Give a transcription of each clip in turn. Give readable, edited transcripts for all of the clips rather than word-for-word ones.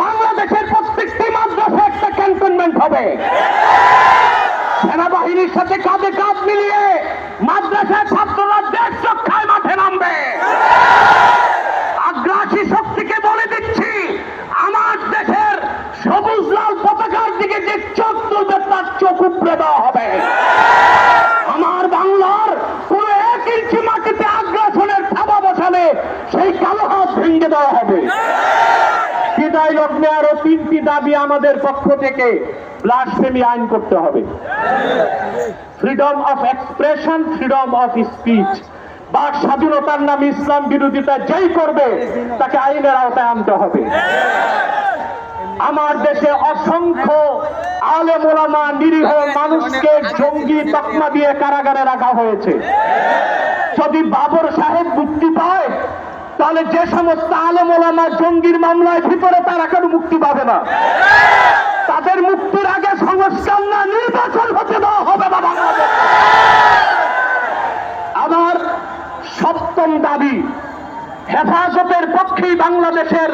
বাংলাদেশের প্রত্যেকটি মাদ্রাসা একটা ক্যান্টনমেন্ট হবে। সেনাবাহিনীর সাথে কাঁধে কাঁধ মিলিয়ে মাদ্রাসার ছাত্ররা দেশ রক্ষায় মাঠে নামবে। আগ্রাসী শক্তিকে বলে দিচ্ছি, আমার দেশের সবুজ লাল পতাকার দিকে যে চোখ তুলবে তার চোখ উপড়ে দেওয়া হবে। আমার বাংলার কোন 1 ইঞ্চি মাটিতে আগ্রাসনের থাবা বসালে সেই কালো হাত ভেঙে দেওয়া হবে। বিদায় লগ্নে আরো 3টি দাবি আমাদের পক্ষ থেকে। ব্লাসফেমি আইন করতে হবে, freedom of expression, freedom of speech. বাক স্বাধীনতার নামে ইসলাম বিরোধিতা যেই করবে তাকে আইনের আওতায় আনতে হবে। আমার দেশে অসংখ্য আলেম ওলামা, নিরীহ মানুষকে জঙ্গি তকমা দিয়ে কারাগারে রাখা হয়েছে। যদি বাবর সাহেব মুক্তি পায় তাহলে যে সমস্ত আলেম ওলামা জঙ্গির মামলায় ভিতরে তারা কেন মুক্তি পাবে না? তাদের মুক্তির আগে সংস্কার না নির্বাচন হতে দেওয়া হবে না বাংলাদেশ। আমার 7ম দাবি, হেফাজতের পক্ষেই বাংলাদেশের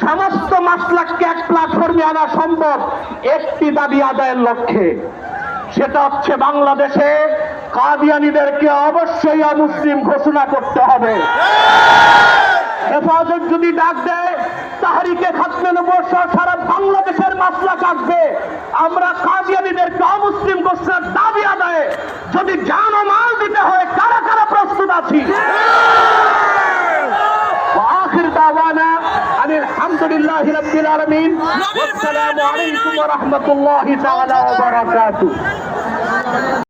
সমস্ত মাসলাককে এক প্ল্যাটফর্মে আনা সম্ভব একটি দাবি আদায়ের লক্ষ্যে। সেটা হচ্ছে বাংলাদেশে কাদিয়ানীদেরকে অবশ্যই অমুসলিম ঘোষণা করতে হবে। হেফাজত যদি ডাক দেয় তাহরিকে খাতমে নবুয়্যত সারা বাংলাদেশের মাসলাক আসবে। আমরা কাদিয়ানীদেরকে অমুসলিম ঘোষণার দাবি আদায়ে যদি জান ও মাল দিতে হয় কারা কারা প্রস্তুত আছি। আখির দাওয়ানা আলহামদুলিল্লাহি রাব্বিল আলামিন। আসসালামু আলাইকুম ওয়া রাহমাতুল্লাহি তাআলা ওয়া বারাকাতুহু।